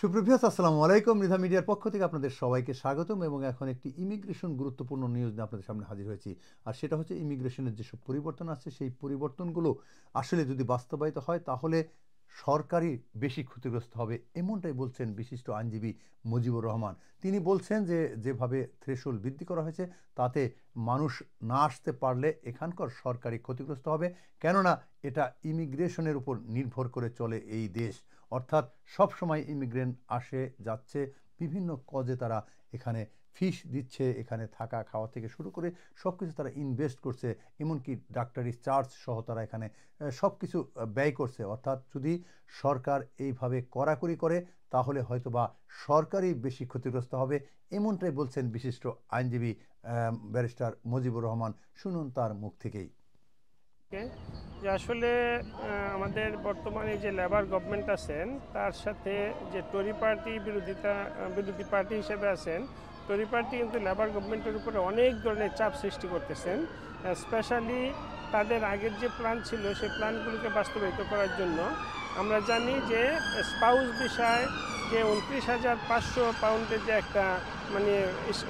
সুপ্রভাত, আসসালামু আলাইকুম। মৃধা মিডিয়ার পক্ষ থেকে আপনাদের সবাইকে স্বাগতম এবং এখন একটি ইমিগ্রেশন গুরুত্বপূর্ণ নিউজ নিয়ে আপনাদের সামনে হাজির হয়েছি। আর সেটা হচ্ছে ইমিগ্রেশনের যেসব পরিবর্তন আছে সেই পরিবর্তনগুলো আসলে যদি বাস্তবায়িত হয় তাহলে সরকারই বেশি ক্ষতিগ্রস্ত হবে, এমনটাই বলছেন বিশিষ্ট আইনজীবী মুজিবুর রহমান। তিনি বলছেন যে যেভাবে থ্রেশহোল্ড বৃদ্ধি করা হয়েছে তাতে মানুষ না আসতে পারলে এখানকার সরকারি ক্ষতিগ্রস্ত হবে, কেননা এটা ইমিগ্রেশনের উপর নির্ভর করে চলে এই দেশ। অর্থাৎ সব সময় ইমিগ্রেন্ট আসে যাচ্ছে, বিভিন্ন কজে তারা এখানে ফিস দিচ্ছে, এখানে থাকা খাওয়া থেকে শুরু করে সব কিছু তারা ইনভেস্ট করছে, এমনকি ডাক্তারি চার্জ সহ তারা এখানে সব কিছু ব্যয় করছে। অর্থাৎ যদি সরকার এইভাবে কড়াকড়ি করে তাহলে হয়তোবা সরকারই বেশি ক্ষতিগ্রস্ত হবে, এমনটাই বলছেন বিশিষ্ট আইনজীবী ব্যারিস্টার মুজিবুর রহমান। শুনুন তার মুখ থেকেই। যে আসলে আমাদের বর্তমানে যে লেবার গভর্নমেন্ট আছেন তার সাথে যে টরি পার্টি বিরোধী পার্টি হিসেবে আছেন, টরি পার্টি কিন্তু লেবার গভর্নমেন্টের উপরে অনেক ধরনের চাপ সৃষ্টি করতেছেন। স্পেশালি তাদের আগের যে প্ল্যান ছিল সেই প্ল্যানগুলিকে বাস্তবায়িত করার জন্য আমরা জানি যে স্পাউস বিষয় যে 29,500 পাউন্ডের যে একটা মানে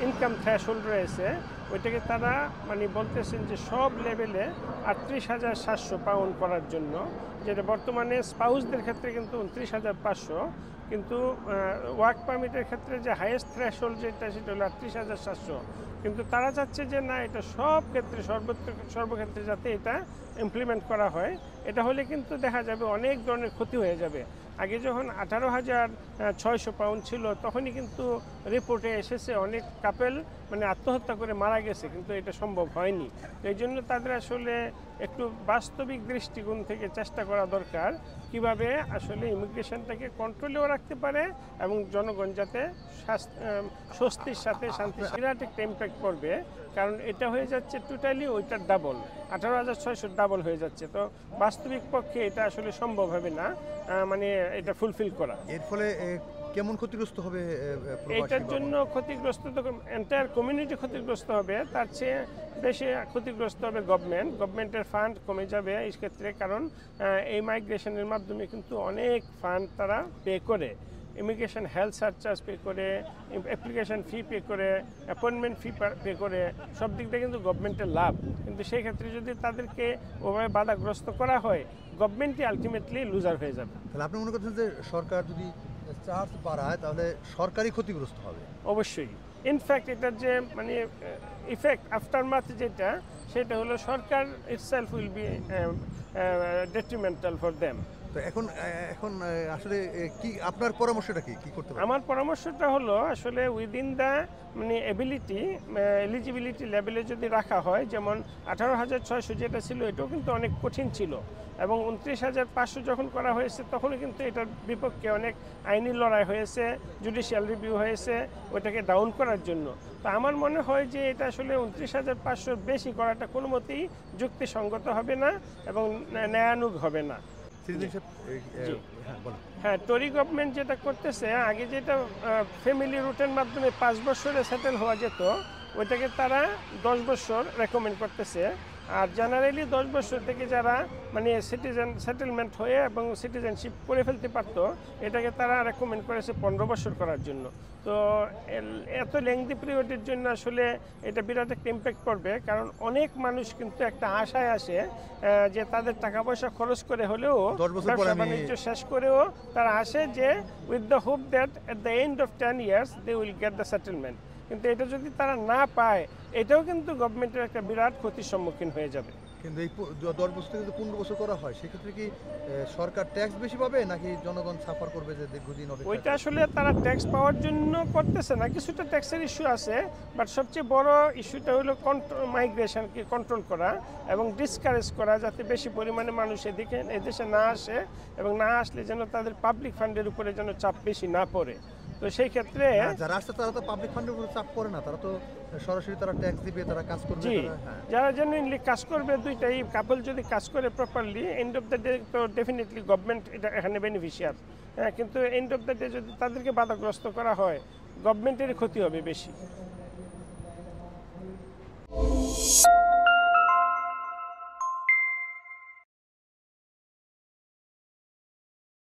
ইনকাম থ্রেশহোল্ড রয়েছে, ওইটাকে তারা মানে বলতেছেন যে সব লেভেলে 38,700 পাউন্ড করার জন্য, যেটা বর্তমানে স্পাউসদের ক্ষেত্রে কিন্তু 29,500, কিন্তু ওয়ার্ক পারমিটের ক্ষেত্রে যে হাইয়েস্ট থ্রেশহোল্ড যেটা সেটা হলো 38,700। কিন্তু তারা চাচ্ছে যে না, এটা সব ক্ষেত্রে সর্বক্ষেত্রে যাতে এটা ইমপ্লিমেন্ট করা হয়। এটা হলে কিন্তু দেখা যাবে অনেক ধরনের ক্ষতি হয়ে যাবে। আগে যখন 18,600 পাউন্ড ছিল তখনই কিন্তু রিপোর্টে এসেছে অনেক কাপেল মানে আত্মহত্যা করে মারা গেছে, কিন্তু এটা সম্ভব হয়নি। এই জন্য তাদের আসলে একটু বাস্তবিক দৃষ্টিকোণ থেকে চেষ্টা করা দরকার কিভাবে আসলে ইমিগ্রেশনটাকে কন্ট্রোলেও রাখতে পারে এবং জনগণ যাতে স্বস্তির সাথে শান্তি বিরাট একটা ইম্প্যাক্ট পড়বে। কারণ এটা হয়ে যাচ্ছে টোটালি ওইটার ডাবল, 18,600 ডাবল হয়ে যাচ্ছে। তো বাস্তবিক পক্ষে এটা আসলে সম্ভব হবে না মানে এটা ফুলফিল করা। এর ফলে কেমন ক্ষতিগ্রস্ত হবে? এইটার জন্য ক্ষতিগ্রস্ত তো এন্টায়ার কমিউনিটি ক্ষতিগ্রস্ত হবে, তার চেয়ে বেশি ক্ষতিগ্রস্ত হবে গভর্নমেন্টের ফান্ড কমে যাবে এই ক্ষেত্রে। কারণ এই মাইগ্রেশনের মাধ্যমে কিন্তু অনেক ফান্ড তারা পে করে, ইমিগ্রেশন হেলথ সার্চার্জ পে করে, অ্যাপ্লিকেশন ফি পে করে, অ্যাপয়েন্টমেন্ট ফি পে করে, সব দিক দিয়ে কিন্তু গভর্নমেন্টের লাভ। কিন্তু সেই ক্ষেত্রে যদি তাদেরকে ওভাবে বাধাগ্রস্ত করা হয়, গভর্নমেন্টই আলটিমেটলি লুজার হয়ে যাবে। তাহলে আপনি মনে করছেন যে সরকার যদি চার্জ বাড়ায় তাহলে সরকারই ক্ষতিগ্রস্ত হবে? অবশ্যই। ইনফ্যাক্ট এটার যে মানে ইফেক্ট আফটারমাথ যেটা, সেটা হলো সরকার itself will be detrimental for them. তো এখন এখন আসলে কি আপনার পরামর্শটা কি করতে পারে? আমার পরামর্শটা হলো আসলে উইদিন দ্য মানে এলিজিবিলিটি লেভেলে যদি রাখা হয়, যেমন 18,600 যেটা ছিল এটাও কিন্তু অনেক কঠিন ছিল, এবং 29,500 যখন করা হয়েছে তখনও কিন্তু এটার বিপক্ষে অনেক আইনি লড়াই হয়েছে, জুডিশিয়াল রিভিউ হয়েছে ওইটাকে ডাউন করার জন্য। তো আমার মনে হয় যে এটা আসলে 29,500 বেশি করাটা কোনো মতেই যুক্তিসঙ্গত হবে না এবং ন্যায়ানুগ হবে না। হ্যাঁ, টরি গভর্নমেন্ট যেটা করতেছে, আগে যেটা ফ্যামিলি রুটের মাধ্যমে 5 বছরে সেটেল হওয়া যেত, ওইটাকে তারা 10 বছর রেকমেন্ড করতেছে। আর জেনারেলি 10 বছর থেকে যারা মানে সেটেলমেন্ট হয়ে এবং সিটিজেনশিপ করে ফেলতে পারতো, এটাকে তারা রেকমেন্ড করেছে 15 বছর করার জন্য। তো এত লেংদি পিরিয়ডের জন্য আসলে এটা বিরাট একটা ইম্প্যাক্ট পড়বে, কারণ অনেক মানুষ কিন্তু একটা আশায় আসে যে তাদের টাকা পয়সা খরচ করে হলেও ব্যবসা বাণিজ্য শেষ করেও তারা আসে যে with the hope that at the end of 10 years they will get the settlement. কিন্তু এটা যদি তারা না পায়, এটাও কিন্তু গভর্নমেন্টের একটা বিরাট ক্ষতির সম্মুখীন হয়ে যাবে। কিন্তু এই 10 বছর থেকে যদি 15 বছর করা হয়, সেক্ষেত্রে কি সরকার ট্যাক্স বেশি পাবে নাকি জনগণ সাফার করবে যে দীর্ঘদিন? ওইটা আসলে তারা ট্যাক্স পাওয়ার জন্য করতেছে না, কিছুটা ট্যাক্সের ইস্যু আছে, বাট সবচেয়ে বড় ইস্যুটা হলো মাইগ্রেশনকে কন্ট্রোল করা এবং ডিসকারেজ করা, যাতে বেশি পরিমাণে মানুষ এদেশে না আসে, এবং না আসলে যেন তাদের পাবলিক ফান্ডের উপরে যেন চাপ বেশি না পড়ে। তো সেই ক্ষেত্রে যারা আসছে তারা তো পাবলিক ফান্ডের উপর চাপ পড়ে না, তারা তো সরাসরি তারা ট্যাক্স দিবে, তারা কাজ করবে। যারা জেনুইনলি কাজ করবে, দুইটাই কাপল যদি কাজ করে properly, end of the day তো ডেফিনেটলি গভর্নমেন্ট এটা এখানে বেনিফিশিয়ার। হ্যাঁ, কিন্তু এন্ড অফ দ্য ডে যদি তাদেরকে বাধাগ্রস্ত করা হয়, গভর্নমেন্টের ক্ষতি হবে বেশি।